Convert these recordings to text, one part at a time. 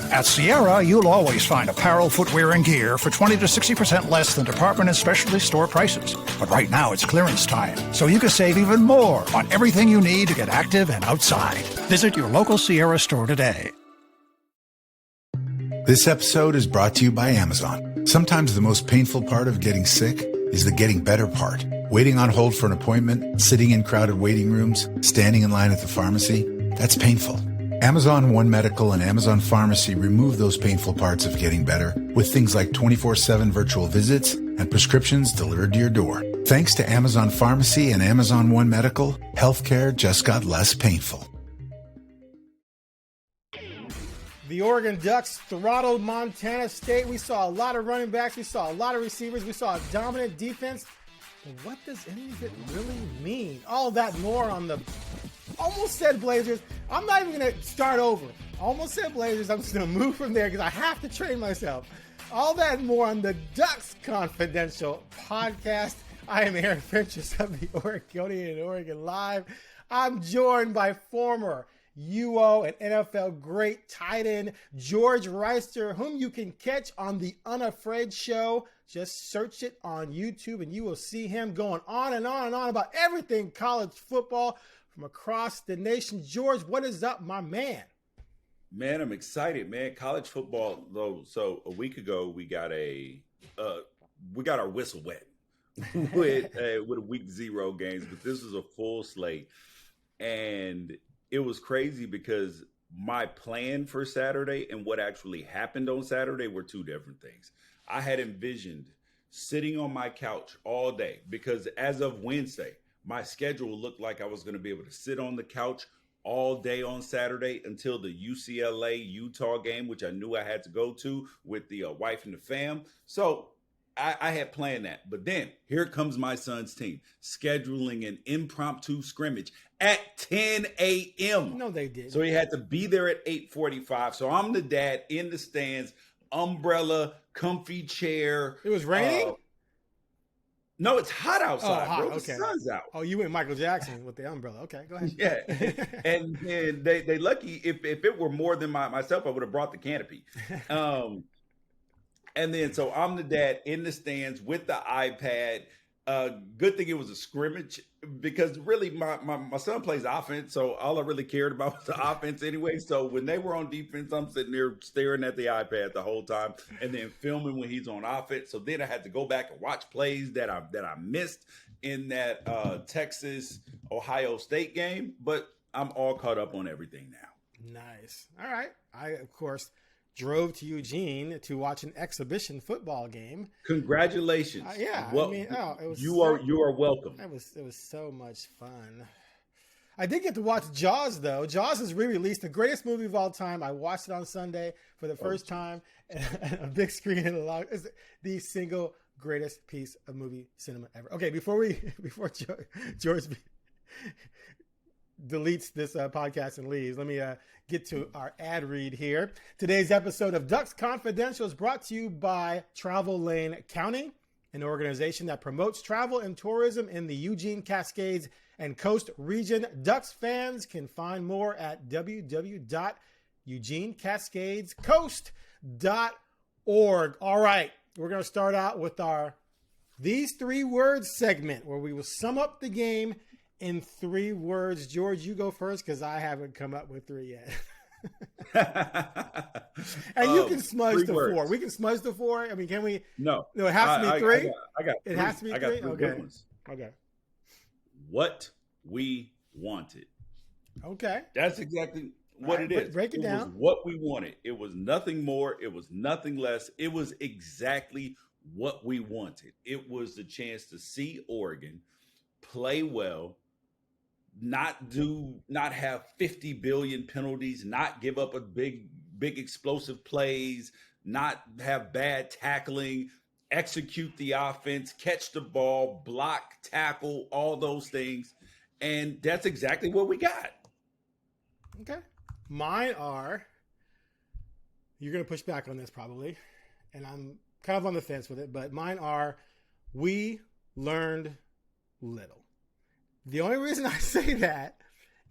At Sierra, you'll always find apparel, footwear, and gear for 20 to 60% less than department and specialty store prices. But right now it's clearance time, so you can save even more on everything you need to get active and outside. Visit your local Sierra store today. This episode is brought to you by Amazon. Sometimes the most painful part of getting sick is the getting better part. Waiting on hold for an appointment, sitting in crowded waiting rooms, standing in line at the pharmacy, that's painful. Amazon One Medical and Amazon Pharmacy remove those painful parts of getting better with things like 24/7 virtual visits and prescriptions delivered to your door. Thanks to Amazon Pharmacy and Amazon One Medical, healthcare just got less painful. The Oregon Ducks throttled Montana State. We saw a lot of running backs. We saw a lot of receivers. We saw a dominant defense. But what does any of it really mean? All that more on the almost said Blazers. I'm not even going to start over. Almost said Blazers. I'm just going to move from there because I have to train myself. All that and more on the Ducks Confidential podcast. I am Aaron Fentress of the Oregonian and OregonLive. I'm joined by former UO and NFL great tight end George Wrighster, whom you can catch on the Unafraid Show. Just search it on YouTube and you will see him going on and on and on about everything college football from across the nation. George, what is up, my man? Man, I'm excited, man. College football, though. So a week ago, we got our whistle wet with week 0 games, but this is a full slate, and it was crazy because my plan for Saturday and what actually happened on Saturday were two different things. I had envisioned sitting on my couch all day because as of Wednesday, my schedule looked like I was going to be able to sit on the couch all day on Saturday until the UCLA-Utah game, which I knew I had to go to with the wife and the fam. So I had planned that. But then here comes my son's team scheduling an impromptu scrimmage at 10 a.m. No, they did. So he had to be there at 8:45. So I'm the dad in the stands, umbrella, comfy chair. It was raining? No, it's hot outside, bro. Okay. The sun's out. Oh, you went Michael Jackson with the umbrella. Okay, go ahead. Yeah. and they lucky if it were more than myself, I would have brought the canopy. And then so I'm the dad in the stands with the iPad. Good thing it was a scrimmage because really my son plays offense, so all I really cared about was the offense anyway. So when they were on defense, I'm sitting there staring at the iPad the whole time and then filming when he's on offense. So then I had to go back and watch plays that I missed in that Texas-Ohio State game. But I'm all caught up on everything now. Nice. All right. I, of course, drove to Eugene to watch an exhibition football game. Congratulations! Yeah, well, it was. You are welcome. It was so much fun. I did get to watch Jaws though. Jaws is re-released, the greatest movie of all time. I watched it on Sunday for the first time, and a big screen and it's the single greatest piece of movie cinema ever. Okay, before George deletes this podcast and leaves, let me get to our ad read here. Today's episode of Ducks Confidential is brought to you by Travel Lane County, an organization that promotes travel and tourism in the Eugene Cascades and Coast region. Ducks fans can find more at www.eugenecascadescoast.org. All right, we're going to start out with our These 3 Words segment where we will sum up the game in 3 words. George, you go first because I haven't come up with 3 yet. And you can smudge the words. 4. We can smudge the 4. I mean, can we? No, it has to be 3. It has to be 3. I got 3 good ones. Okay. What we wanted. Okay. That's exactly what it is. Break it down. It was what we wanted. It was nothing more. It was nothing less. It was exactly what we wanted. It was the chance to see Oregon play well, not have 50 billion penalties, not give up a big explosive plays, not have bad tackling, execute the offense, catch the ball, block, tackle, all those things. And that's exactly what we got. Okay. Mine are, you're going to push back on this probably, and I'm kind of on the fence with it, but mine are, we learned little. The only reason I say that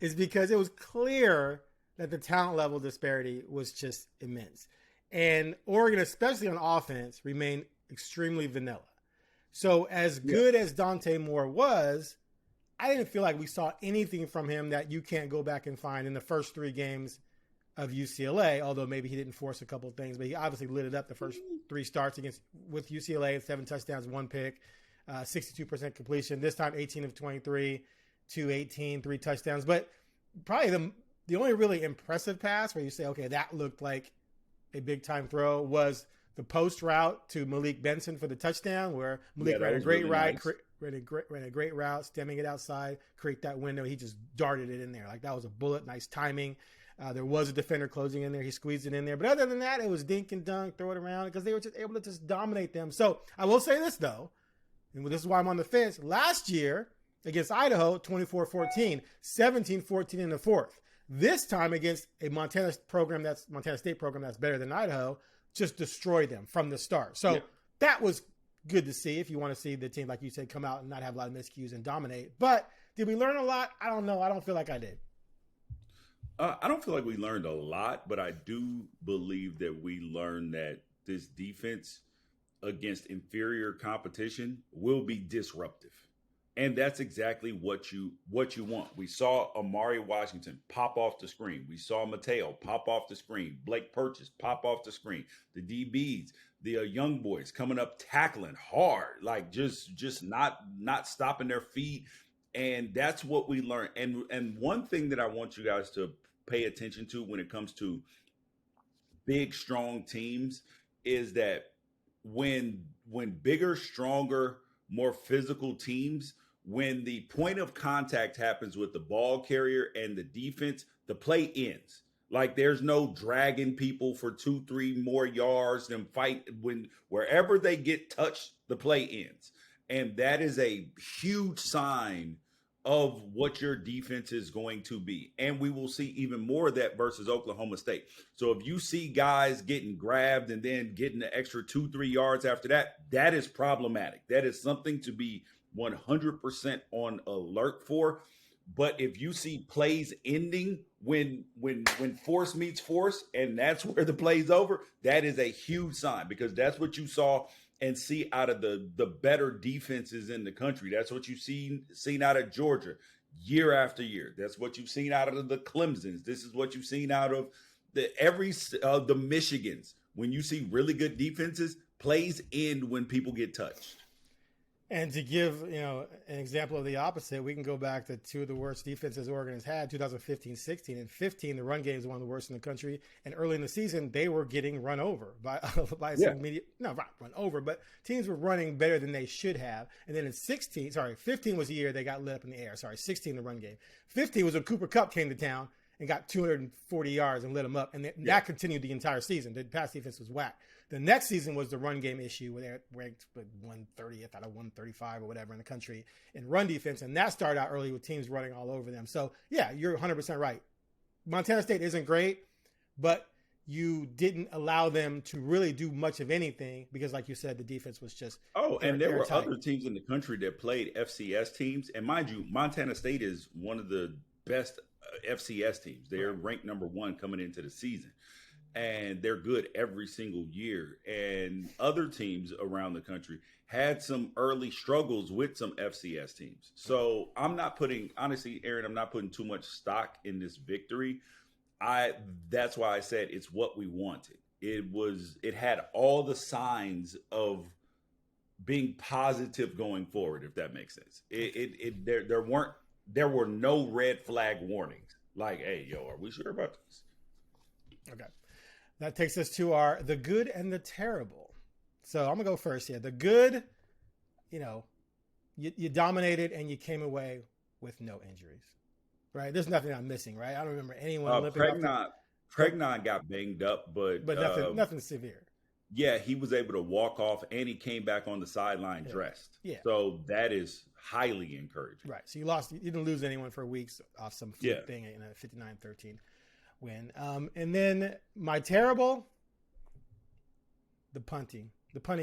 is because it was clear that the talent level disparity was just immense. And Oregon, especially on offense, remained extremely vanilla. So as good as Dante Moore was, I didn't feel like we saw anything from him that you can't go back and find in the first 3 games of UCLA, although maybe he didn't force a couple of things, but he obviously lit it up the first 3 starts with UCLA, 7 touchdowns, 1 pick, 62% completion. This time 18 of 23, 218, 3 touchdowns. But probably the only really impressive pass where you say, okay, that looked like a big time throw was the post route to Malik Benson for the touchdown, where Malik ran a great ran a great route, stemming it outside, create that window. He just darted it in there. Like, that was a bullet, nice timing. There was a defender closing in there. He squeezed it in there. But other than that, it was dink and dunk, throw it around, because they were just able to just dominate them. So I will say this, though, and this is why I'm on the fence. Last year against Idaho, 24-14, 17-14 in the fourth. This time against a Montana State program that's better than Idaho, just destroyed them from the start. So that was good to see if you want to see the team, like you said, come out and not have a lot of miscues and dominate. But did we learn a lot? I don't know. I don't feel like I did. I don't feel like we learned a lot, but I do believe that we learned that this defense against inferior competition will be disruptive. And that's exactly what you want. We saw Amari Washington pop off the screen. We saw Mateo pop off the screen. Blake Purchase pop off the screen. The DBs, the young boys coming up tackling hard, like just not stopping their feet. And that's what we learned. And one thing that I want you guys to pay attention to when it comes to big, strong teams is that when bigger, stronger, more physical teams, when the point of contact happens with the ball carrier and the defense, the play ends. Like, there's no dragging people for 2-3 more yards and fight. Wherever they get touched, the play ends. And that is a huge sign of what your defense is going to be. And we will see even more of that versus Oklahoma State. So if you see guys getting grabbed and then getting the extra 2-3 yards after that, that is problematic. That is something to be 100% on alert for. But if you see plays ending when force meets force, and that's where the play's over, that is a huge sign, because that's what you saw and see out of the better defenses in the country. That's what you've seen out of Georgia year after year. That's what you've seen out of the Clemsons. This is what you've seen out of the Michigans. When you see really good defenses, plays end when people get touched. And to give, an example of the opposite, we can go back to 2 of the worst defenses Oregon has had, 2015-16. In 15, the run game is one of the worst in the country. And early in the season, they were getting run over by some not run over, but teams were running better than they should have. And then in 15 was the year they got lit up in the air. 16, the run game. 15 was when Cooper Kupp came to town and got 240 yards and lit them up. And that continued the entire season. The pass defense was whack. The next season was the run game issue, where they're ranked 130th out of 135 or whatever in the country in run defense. And that started out early with teams running all over them. So, yeah, you're 100% right. Montana State isn't great, but you didn't allow them to really do much of anything because, like you said, the defense was just and there were other teams in the country that played FCS teams. And mind you, Montana State is one of the best FCS teams. They're ranked number 1 coming into the season. And they're good every single year. And other teams around the country had some early struggles with some FCS teams. So honestly, Aaron, I'm not putting too much stock in this victory. That's why I said it's what we wanted. It had all the signs of being positive going forward, if that makes sense. There were no red flag warnings. Like, hey, are we sure about this? Okay. That takes us to the good and the terrible. So I'm going to go first here. The good, you dominated and you came away with no injuries, right? There's nothing I'm missing, right? I don't remember anyone limping up. Pregnon got banged up, but nothing severe. Yeah, he was able to walk off and he came back on the sideline dressed. Yeah. So that is highly encouraging. Right. So you didn't lose anyone for weeks off some fluke thing in a 59-13. Win. And then my terrible, the punting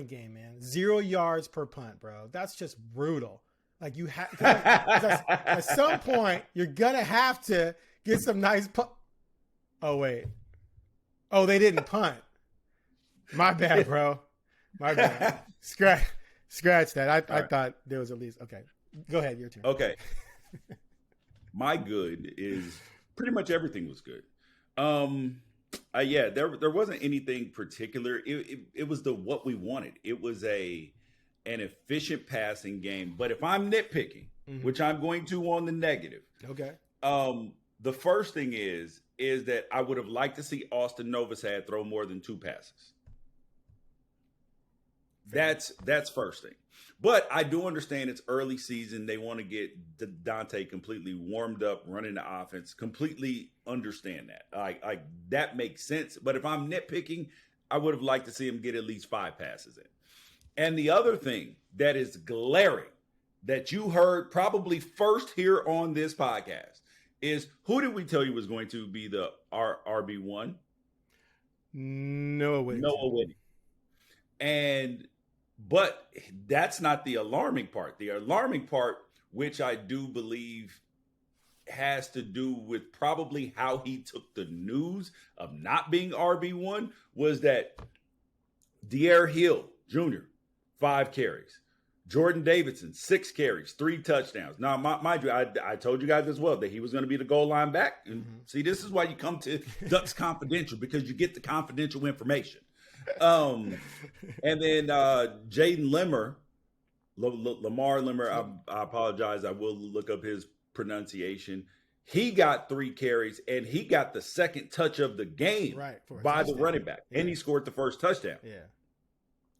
game, man. 0 yards per punt, bro. That's just brutal. Like, you have at some point you're gonna have to get some nice Oh, wait. Oh, they didn't punt. My bad, bro. My bad. Scratch that. I right. thought there was at least. Okay. Go ahead. Your turn. Okay. My good is pretty much everything was good. Yeah, there wasn't anything particular. It was what we wanted. It was an efficient passing game. But if I'm nitpicking, which I'm going to on the negative, okay. The first thing is that I would have liked to see Austin Novosad throw more than 2 passes. That's first thing. But I do understand it's early season. They want to get Dante completely warmed up, running the offense. Completely understand that. Like that makes sense. But if I'm nitpicking, I would have liked to see him get at least 5 passes in. And the other thing that is glaring that you heard probably first here on this podcast is, who did we tell you was going to be the RB1? Noah Whittington. But that's not the alarming part. The alarming part, which I do believe has to do with probably how he took the news of not being RB1, was that De'Aaron Hill Jr., 5 carries. Jordan Davidson, 6 carries, 3 touchdowns. Now, mind you, I told you guys as well that he was going to be the goal line back. And see, this is why you come to Ducks Confidential, because you get the confidential information. And then Jaden Limmer, Lamar Limmer, I apologize. I will look up his pronunciation. He got 3 carries, and he got the second touch of the game by the running back. Yeah. And he scored the first touchdown. Yeah.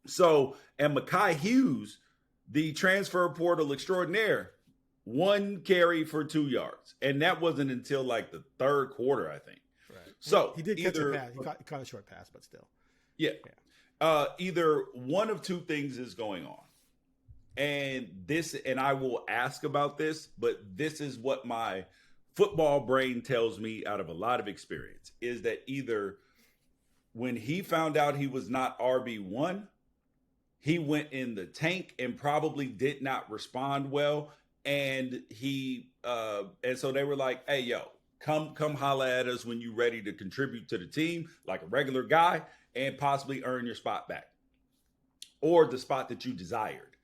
So, and Mekhi Hughes, the transfer portal extraordinaire, 1 carry for 2 yards. And that wasn't until like the 3rd quarter, I think. Right. So he did catch a pass. He caught a short pass, but still. Yeah. Either one of 2 things is going on. And I will ask about this, but this is what my football brain tells me out of a lot of experience, is that either when he found out he was not RB1, he went in the tank and probably did not respond well. And and so they were like, hey, yo, come holla at us when you're ready to contribute to the team like a regular guy and possibly earn your spot back, or the spot that you desired.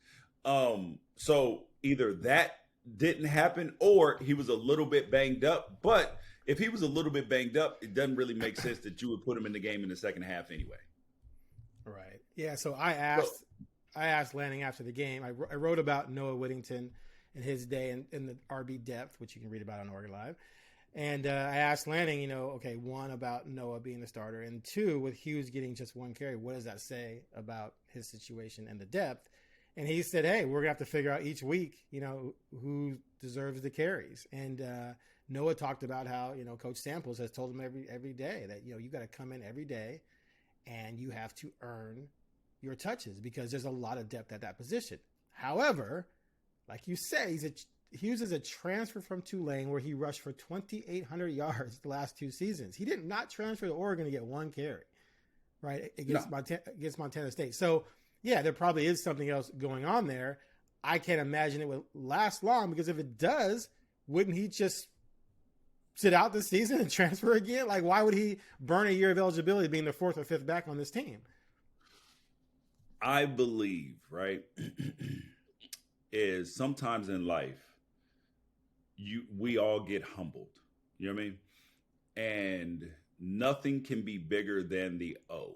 So either that didn't happen, or he was a little bit banged up. But if he was a little bit banged up, it doesn't really make sense that you would put him in the game in the second half anyway. Right. Yeah. So I asked Lanning after the game. I wrote about Noah Whittington and his day in the RB depth, which you can read about on OregonLive. And I asked Lanning, okay, 1, about Noah being the starter, and 2, with Hughes getting just 1 carry, what does that say about his situation and the depth? And he said, hey, we're going to have to figure out each week, who deserves the carries. And Noah talked about how, Coach Samples has told him every day that, you got to come in every day and you have to earn your touches, because there's a lot of depth at that position. However, like you say, Hughes is a transfer from Tulane, where he rushed for 2,800 yards the last 2 seasons. He did not transfer to Oregon to get 1 carry, right, against Montana State. So, yeah, there probably is something else going on there. I can't imagine it would last long, because if it does, wouldn't he just sit out this season and transfer again? Like, why would he burn a year of eligibility being the 4th or 5th back on this team? I believe, right, is sometimes in life, we all get humbled. You know what I mean? And nothing can be bigger than the O.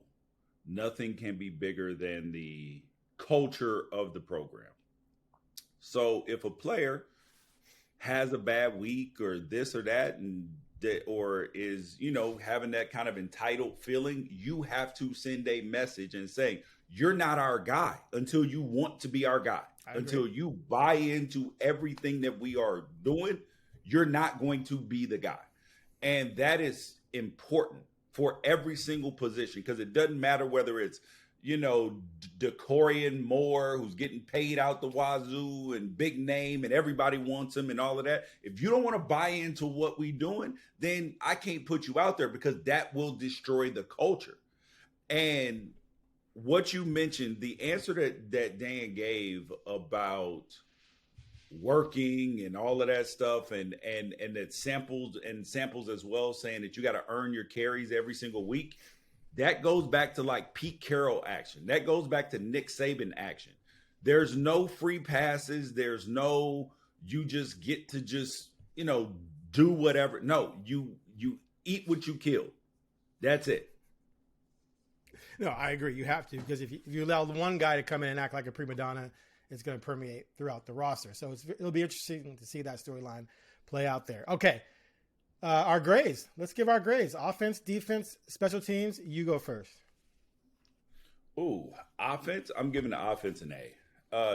Nothing can be bigger than the culture of the program. So if a player has a bad week or this or that, or is, having that kind of entitled feeling, you have to send a message and say, you're not our guy until you want to be our guy. Until you buy into everything that we are doing, you're not going to be the guy. And that is important for every single position, because it doesn't matter whether it's, Decorian Moore, who's getting paid out the wazoo and big name and everybody wants him and all of that. If you don't want to buy into what we're doing, then I can't put you out there, because that will destroy the culture. And what you mentioned, the answer that Dan gave about working and all of that stuff, and that samples as well, saying that you got to earn your carries every single week. That goes back to like Pete Carroll action. That goes back to Nick Saban action. There's no free passes. There's no, you just get to just, do whatever. No, you eat what you kill. That's it. No, I agree. You have to, because if you allow one guy to come in and act like a prima donna, it's going to permeate throughout the roster. So it'll be interesting to see that storyline play out there. Okay. Our grades. Let's give our grades. Offense, defense, special teams. You go first. Ooh, offense. I'm giving the offense an A.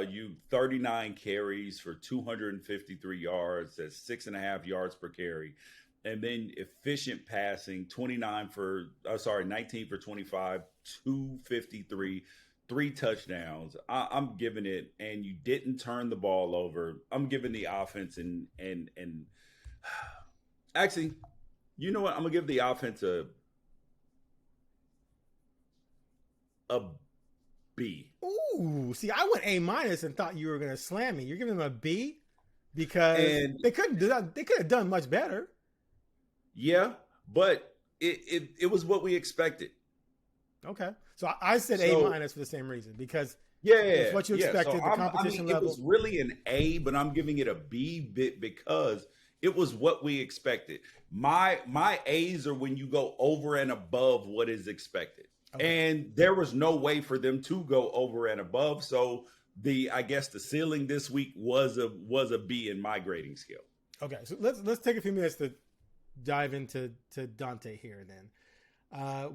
You 39 carries for 253 yards. That's 6.5 yards per carry. And then efficient passing, 19 for 25, 253, 3 touchdowns. I'm giving it, and you didn't turn the ball over. I'm giving the offense and actually, you know what? I'm gonna give the offense a B. Ooh, see, I went A- and thought you were gonna slam me. You're giving them a B because they couldn't do that. They could have done much better. Yeah, but it was what we expected. Okay, so I said A- for the same reason, because it's what you expected. So the competition level. It was really an A, but I'm giving it a B because it was what we expected. My A's are when you go over and above what is expected. Okay. And there was no way for them to go over and above. So I guess the ceiling this week was a B in my grading scale. Okay, so let's take a few minutes to dive into Dante here then.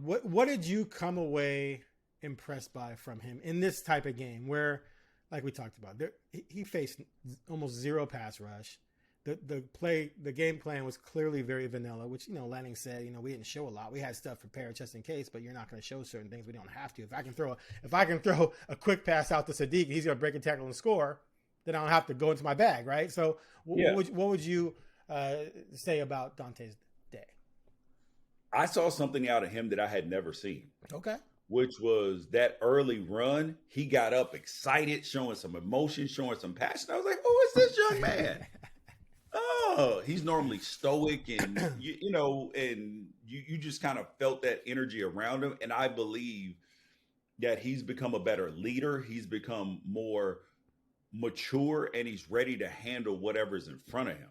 What did you come away impressed by from him in this type of game where, like we talked about, he faced almost zero pass rush. The game plan was clearly very vanilla, which, Lanning said, we didn't show a lot. We had stuff prepared just in case, but you're not going to show certain things. We don't have to. If I can throw a quick pass out to Sadiq, he's going to break a tackle and score, then I don't have to go into my bag, right? So what would you say about Dante's day? I saw something out of him that I had never seen. Okay. Which was that early run. He got up excited, showing some emotion, showing some passion. I was like, "Oh, it's this young man." Oh, he's normally stoic, and you just kind of felt that energy around him. And I believe that he's become a better leader. He's become more mature, and he's ready to handle whatever's in front of him.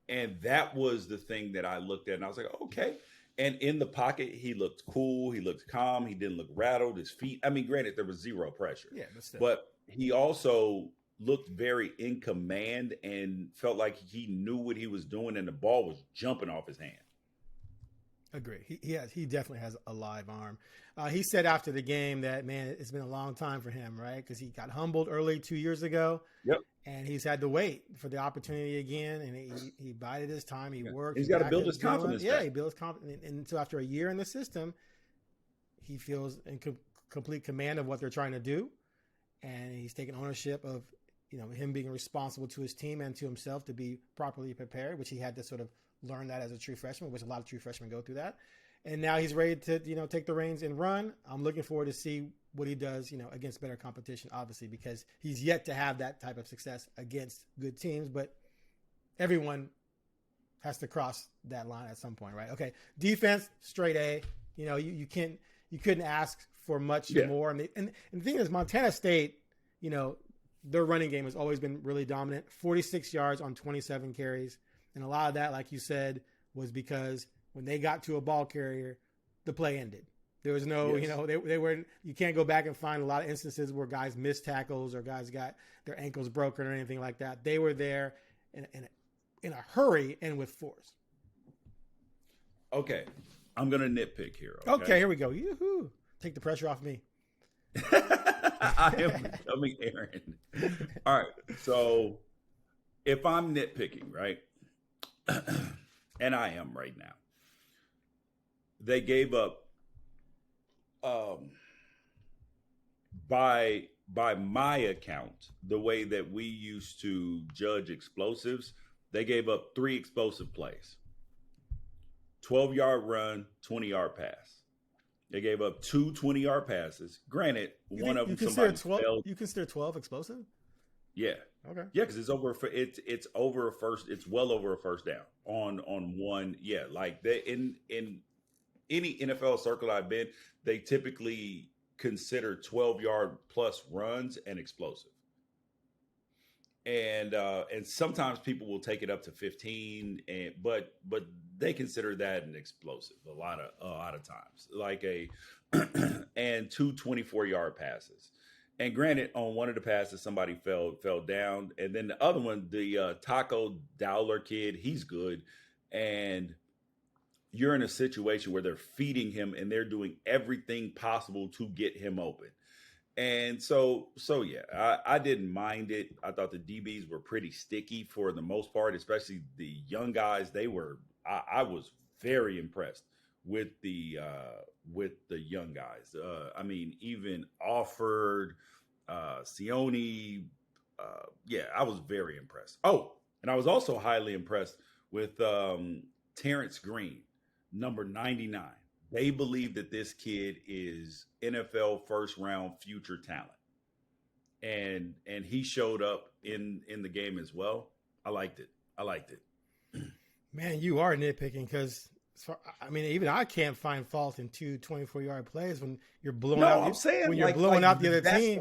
And that was the thing that I looked at, and I was like, okay. And in the pocket, he looked cool. He looked calm. He didn't look rattled. His feet. I mean, granted, there was zero pressure. Yeah, but he also looked very in command and felt like he knew what he was doing, and the ball was jumping off his hand. Agree. He definitely has a live arm. He said after the game that, man, it's been a long time for him, right? Because he got humbled early 2 years ago. Yep. And he's had to wait for the opportunity again, and he bided his time. He worked. He's got to build his confidence. Yeah, he builds confidence, and so after a year in the system, he feels in complete command of what they're trying to do, and he's taking ownership of him being responsible to his team and to himself to be properly prepared, which he had to sort of learn that as a true freshman, which a lot of true freshmen go through that. And now he's ready to take the reins and run. I'm looking forward to see what he does, against better competition, obviously, because he's yet to have that type of success against good teams, but everyone has to cross that line at some point, right? Okay. Defense, straight A. You couldn't ask for much more. And the thing is, Montana State, their running game has always been really dominant. 46 yards on 27 carries. And a lot of that, like you said, was because when they got to a ball carrier, the play ended. There was no, they weren't, you can't go back and find a lot of instances where guys missed tackles or guys got their ankles broken or anything like that. They were there in a hurry and with force. Okay. I'm going to nitpick here. Okay, here we go. Yoo-hoo. Take the pressure off me. I am becoming Aaron. All right. So if I'm nitpicking, right? And I am right now. They gave up by my account, the way that we used to judge explosives, they gave up 3 explosive plays. 12-yard run, 20-yard pass. They gave up 2 20-yard passes. Granted, one of them somebody failed. You consider 12 explosive? Yeah. Okay. Yeah, because it's over for it's over a first. It's well over a first down on one. Yeah, like they in any NFL circle I've been, they typically consider 12-yard plus runs and explosive. And sometimes people will take it up to 15, but they consider that an explosive a lot of times, like and 2 24-yard passes. And granted, on one of the passes, somebody fell down, and then the other one, the Taco Dowler kid, he's good, and you're in a situation where they're feeding him and they're doing everything possible to get him open. And so yeah, I didn't mind it. I thought the DBs were pretty sticky for the most part, especially the young guys. I was very impressed with the young guys. I mean, even Offord, Sione. Yeah, I was very impressed. Oh, and I was also highly impressed with Terrence Green, number 99. They believe that this kid is NFL first round future talent. And he showed up in the game as well. I liked it. Man, you are nitpicking because I mean, even I can't find fault in 2 24-yard plays when you're blowing out. I'm saying when you're blowing out the other team.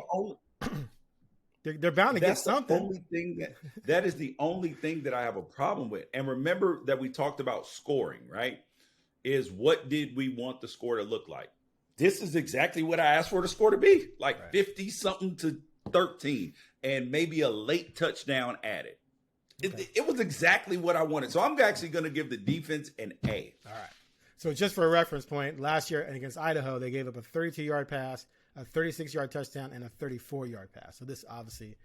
They're bound to get something. That is the only thing that I have a problem with. And remember that we talked about scoring, right? Is what did we want the score to look like? This is exactly what I asked for the score to be, like right. 50 something to 13, and maybe a late touchdown added. Okay. It was exactly what I wanted. So I'm actually going to give the defense an A. All right. So just for a reference point, last year against Idaho, they gave up a 32-yard pass, a 36-yard touchdown, and a 34-yard pass. So this obviously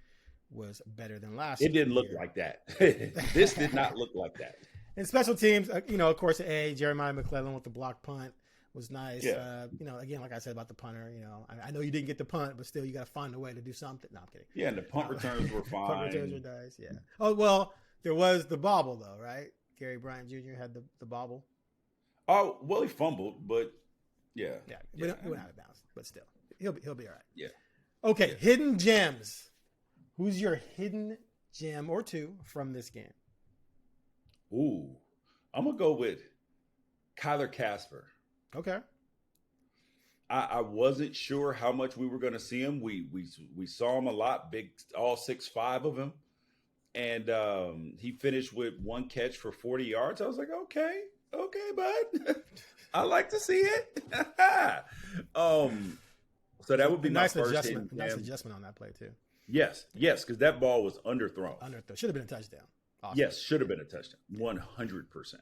was better than last year. It didn't look like that. This did not look like that. And special teams, of course, Jeremiah McClellan with the block punt was nice. Yeah. Again, like I said about the punter, I know you didn't get the punt, but still you got to find a way to do something. No, I'm kidding. Yeah, and the punt returns were fine. Punt returns were nice, yeah. Oh, well, there was the bobble, though, right? Gary Bryant Jr. had the bobble. Oh, well, he fumbled, but yeah. Yeah, we went out of bounds, but still. He'll be all right. Yeah. Okay, yeah. Hidden gems. Who's your hidden gem or two from this game? Ooh, I'm going to go with Kyler Casper. Okay. I wasn't sure how much we were going to see him. We saw him a lot, big, all 6'5" of him. And he finished with one catch for 40 yards. I was like, okay, bud. I like to see it. So that would be my first adjustment. Nice adjustment on that play, too. Yes, because that ball was underthrown. Should have been a touchdown. Awesome. Yes, should have been a touchdown. 100%.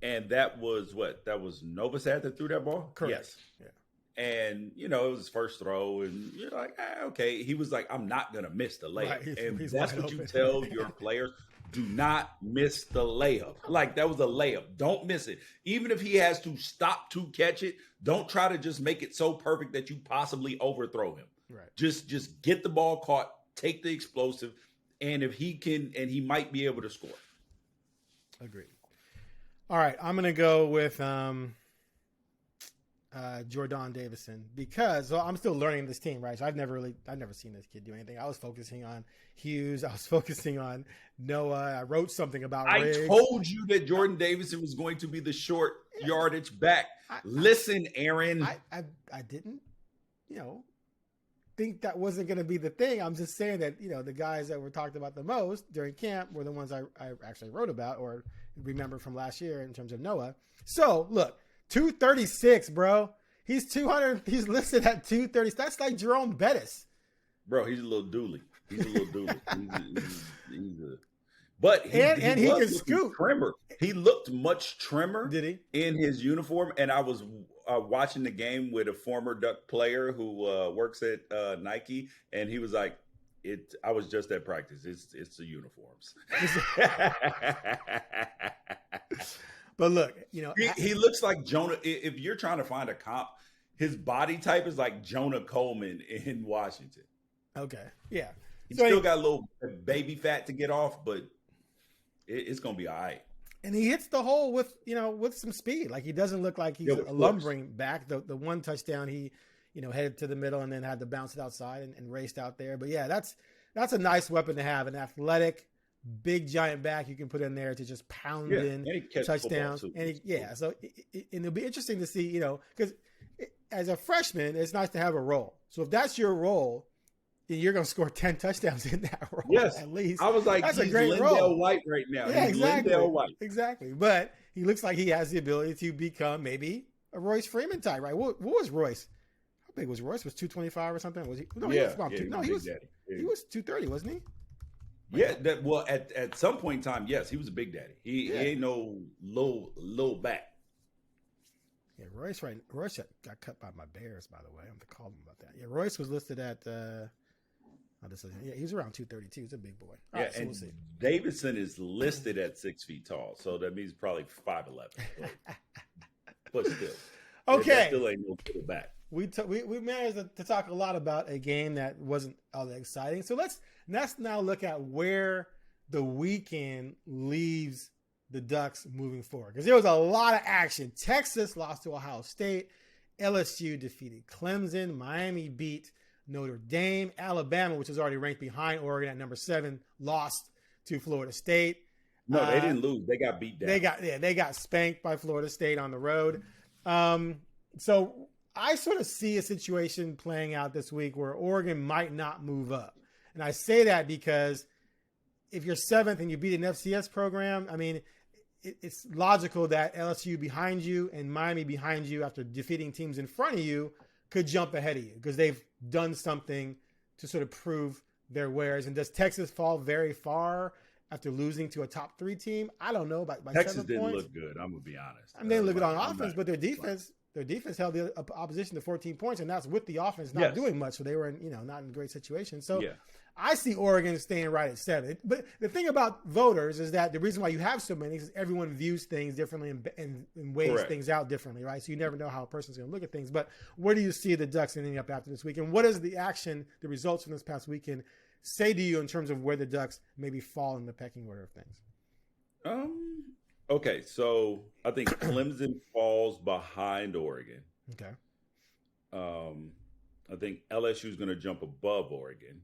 And that was what? That was Novosad that threw that ball? Correct. Yes. Yeah. And, it was his first throw. And you're like, okay. He was like, I'm not going to miss the layup. Right. And that's what you tell your players. Do not miss the layup. Like, that was a layup. Don't miss it. Even if he has to stop to catch it, don't try to just make it so perfect that you possibly overthrow him. Right. Just get the ball caught, take the explosive, and if he can, and he might be able to score. Agreed. All right, I'm going to go with Jordan Davison because I'm still learning this team, right? So I've never seen this kid do anything. I was focusing on Hughes. I was focusing on Noah. I wrote something about Riggs. I told you that Jordan Davison was going to be the short yardage back. Listen, Aaron. I didn't, think that wasn't going to be the thing. I'm just saying that, the guys that were talked about the most during camp were the ones I actually wrote about or remember from last year in terms of Noah. So look, 236, bro. He's 200. He's listed at 230. That's like Jerome Bettis. Bro, he's a little dooley. But he can scoot. Trimmer. He looked much trimmer. Did he? In his uniform. And I was watching the game with a former Duck player who works at Nike, and he was like, I was just at practice. It's the uniforms. But look, he looks like Jonah. If you're trying to find a comp, his body type is like Jonah Coleman in Washington. Okay, yeah. He's still got a little baby fat to get off, but it's gonna be all right. And he hits the hole with some speed. Like, he doesn't look like he's a lumbering back. The one touchdown, he headed to the middle and then had to bounce it outside and raced out there. But yeah, that's a nice weapon to have, an athletic, big giant back you can put in there to just pound in touchdowns. And it'll be interesting to see, because as a freshman, it's nice to have a role. So if that's your role, then you're going to score 10 touchdowns in that role. Yes, at least. I was like, that's he's a great Lindell role. White right now. Yeah, he's exactly. Lindell White. Exactly. But he looks like he has the ability to become maybe a Royce Freeman type, right? What was Royce? How big was Royce? Was 225 or something? Was he? No, he was about he was 230, wasn't he? Yeah, at some point in time, yes, he was a big daddy. He ain't no low back. Yeah, Royce got cut by my Bears, by the way. I'm going to call him about that. Yeah, Royce was listed at he's around 232. He's a big boy. All right, so and we'll see. Davidson is listed at 6 feet tall, so that means probably 5'11". But still, okay, that still ain't no little back. We managed to talk a lot about a game that wasn't all that exciting. So let's now look at where the weekend leaves the Ducks moving forward, because there was a lot of action. Texas lost to Ohio State. LSU defeated Clemson. Miami beat Notre Dame. Alabama, which was already ranked behind Oregon at number 7, lost to Florida State. No, they didn't lose. They got beat down. They got spanked by Florida State on the road. So I sort of see a situation playing out this week where Oregon might not move up. And I say that because if you're 7th and you beat an FCS program, I mean, it's logical that LSU behind you and Miami behind you after defeating teams in front of you could jump ahead of you because they've done something to sort of prove their wares. And does Texas fall very far after losing to a top 3 team? I don't know. By Texas 7 didn't points. look good. I'm gonna be honest. I mean, they didn't look good on offense, but their defense held the opposition to 14 points, and that's with the offense not doing much. So they were, not in a great situation. So I see Oregon staying right at 7. But the thing about voters is that the reason why you have so many is everyone views things differently and weighs things out differently, right? So you never know how a person's going to look at things. But where do you see the Ducks ending up after this weekend? What is the action, the results from this past weekend say to you in terms of where the Ducks maybe fall in the pecking order of things? Okay, so I think Clemson falls behind Oregon. Okay. I think LSU is going to jump above Oregon.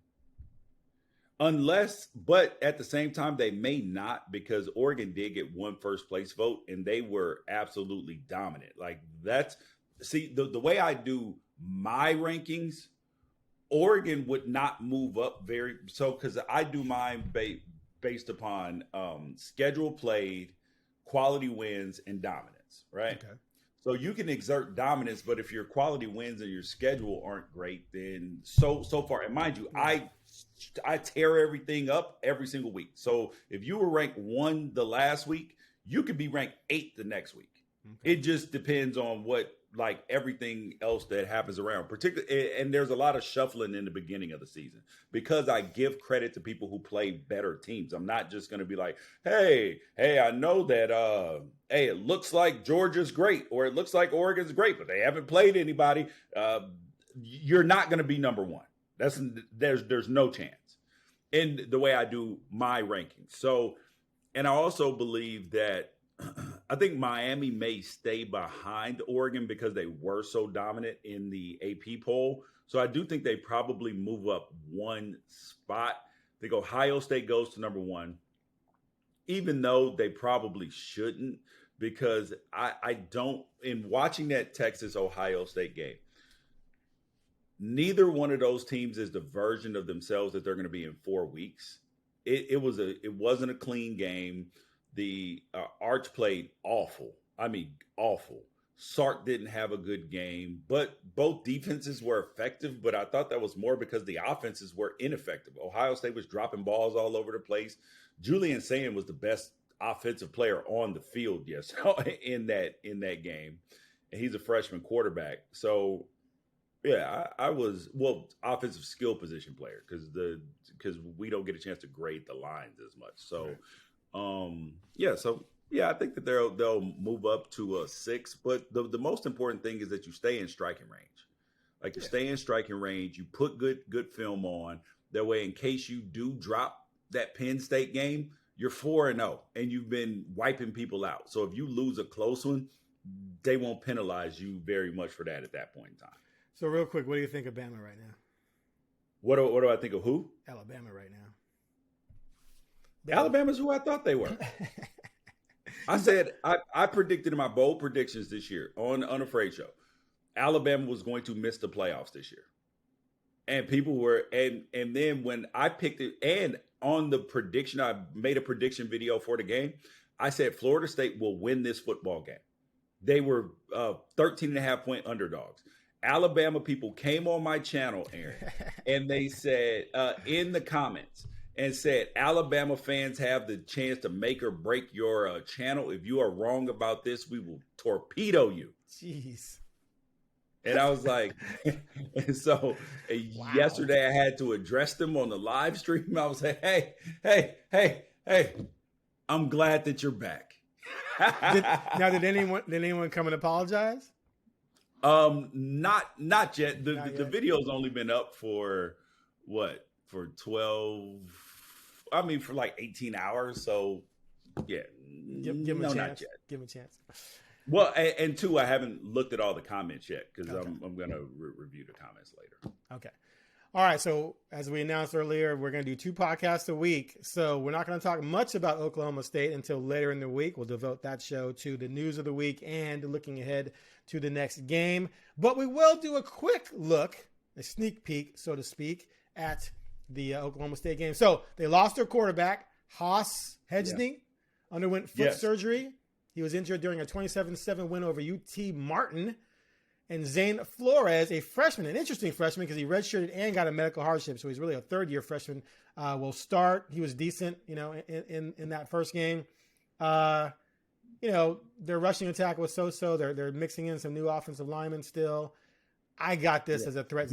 But at the same time, they may not, because Oregon did get 1 first place vote and they were absolutely dominant. Like the way I do my rankings, Oregon would not move up because I do mine based upon schedule played, quality wins, and dominance, right? Okay. So you can exert dominance, but if your quality wins and your schedule aren't great, then so far, and mind you, I tear everything up every single week. So if you were ranked 1 the last week, you could be ranked 8 the next week. Okay. It just depends on everything else that happens around. Particularly, and there's a lot of shuffling in the beginning of the season because I give credit to people who play better teams. I'm not just going to be like, hey, I know that, it looks like Georgia's great or it looks like Oregon's great, but they haven't played anybody. You're not going to be number 1. There's no chance in the way I do my rankings. So, and I also believe that I think Miami may stay behind Oregon because they were so dominant in the AP poll. So I do think they probably move up 1 spot. I think Ohio State goes to number 1, even though they probably shouldn't, because I don't, in watching that Texas-Ohio State game, neither one of those teams is the version of themselves that they're going to be in 4 weeks. It wasn't a clean game. The Arch played awful. I mean, awful. Sark didn't have a good game, but both defenses were effective. But I thought that was more because the offenses were ineffective. Ohio State was dropping balls all over the place. Julian Sand was the best offensive player on the field, in that game, and he's a freshman quarterback. So, yeah, I was offensive skill position player because we don't get a chance to grade the lines as much. So. Right. I think that they'll move up to a 6, but the most important thing is that you stay in striking range. Like you stay in striking range, you put good film on. That way, in case you do drop that Penn State game, you're 4-0 and you've been wiping people out. So if you lose a close one, they won't penalize you very much for that at that point in time. So real quick, what do you think of Bama right now? What do I think of who? Alabama right now. Alabama's who I thought they were. I said I predicted in my bold predictions this year on the Unafraid Show, Alabama was going to miss the playoffs this year. And people were, and then when I picked it, and on the prediction, I made a prediction video for the game. I said Florida State will win this football game. They were 13.5-point underdogs. Alabama people came on my channel, Aaron, and they said in the comments and said, Alabama fans have the chance to make or break your channel. If you are wrong about this, we will torpedo you. Jeez. And I was like, and so yesterday I had to address them on the live stream. I was like, hey, I'm glad that you're back. Did anyone come and apologize? Not yet. Not yet. The video's only been up for what? For 12, I mean, for like 18 hours. So yeah, give him a chance. Not yet. Give him a chance. Well, and two, I haven't looked at all the comments yet because Okay. I'm going to review the comments later. Okay. All right. So as we announced earlier, we're going to do 2 podcasts a week. So we're not going to talk much about Oklahoma State until later in the week. We'll devote that show to the news of the week and looking ahead to the next game. But we will do a quick look, a sneak peek, so to speak, at the Oklahoma State game. So they lost their quarterback, Haas Hedgney, underwent foot surgery. He was injured during a 27-7 win over UT Martin. And Zane Flores, a freshman, an interesting freshman because he redshirted and got a medical hardship. So he's really a third-year freshman, will start. He was decent, in that first game. Their rushing attack was so-so. They're mixing in some new offensive linemen still. I got this as a threat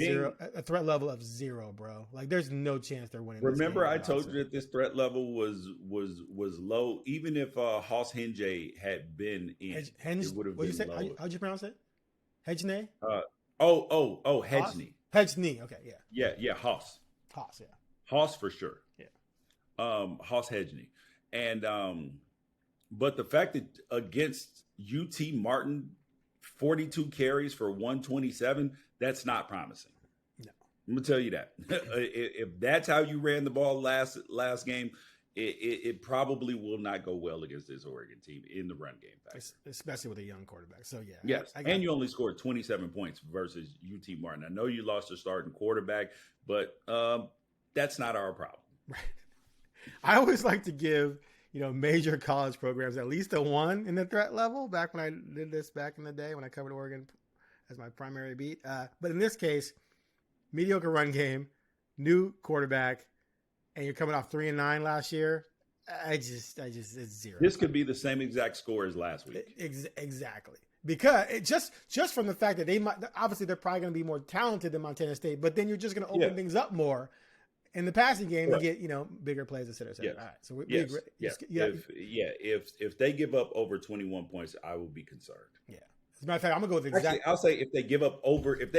level of 0, bro. Like, there's no chance they're winning. Remember, I told you that this threat level was low. Even if Haas Henge had been in, it would have been low. How'd you pronounce it? Hedgney? Hedgney. Hedgney. Okay, yeah. Yeah, Haas. Haas, yeah. Haas for sure. Yeah. Haas Hedgney. And but the fact that against UT Martin, 42 carries for 127, that's not promising. No. I'm gonna tell you that. If that's how you ran the ball last game, it probably will not go well against this Oregon team in the run game factor. Especially with a young quarterback. So yeah. Yes, and you only scored 27 points versus UT Martin. I know you lost your starting quarterback, but that's not our problem. Right. I always like to give major college programs at least a 1 in the threat level. Back when I did this back in the day when I covered Oregon as my primary beat. But in this case, mediocre run game, new quarterback, and you're coming off 3-9 last year. It's 0. This could be the same exact score as last week. Exactly. Because it just from the fact that they might, obviously they're probably going to be more talented than Montana State, but then you're just going to open things up more in the passing game to get, bigger plays, et cetera, et cetera. All right. So we agree. If they give up over 21 points, I will be concerned. Yeah. As a matter of fact, I'm gonna go with the exact. Actually, I'll say if they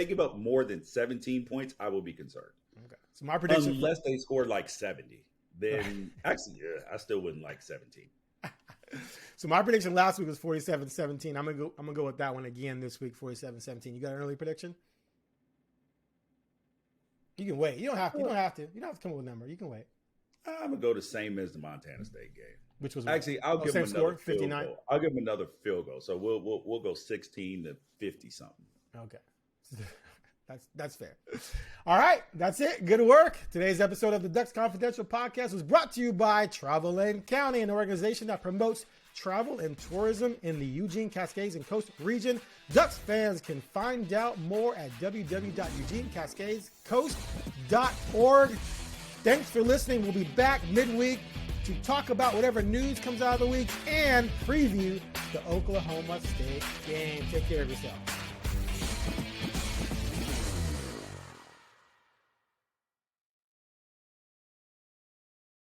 give up more than 17 points, I will be concerned. Okay. So my prediction, unless they score like 70, then actually, I still wouldn't like 17. So my prediction last week was 47-17. I'm gonna go with that one again this week, 47-17. You got an early prediction? You can wait. You don't have to. You don't have to come up with a number. You can wait. I'm gonna go the same as the Montana State game. Which was actually I'll give them another 59. Field goal. I'll give them another field goal. So we'll go 16 to 50 something. Okay. That's fair. All right, that's it. Good work. Today's episode of the Ducks Confidential podcast was brought to you by Travel Lane County, an organization that promotes travel and tourism in the Eugene, Cascades, and Coast region. Ducks fans can find out more at www.eugenecascadescoast.org. Thanks for listening. We'll be back midweek to talk about whatever news comes out of the week and preview the Oklahoma State game. Take care of yourself.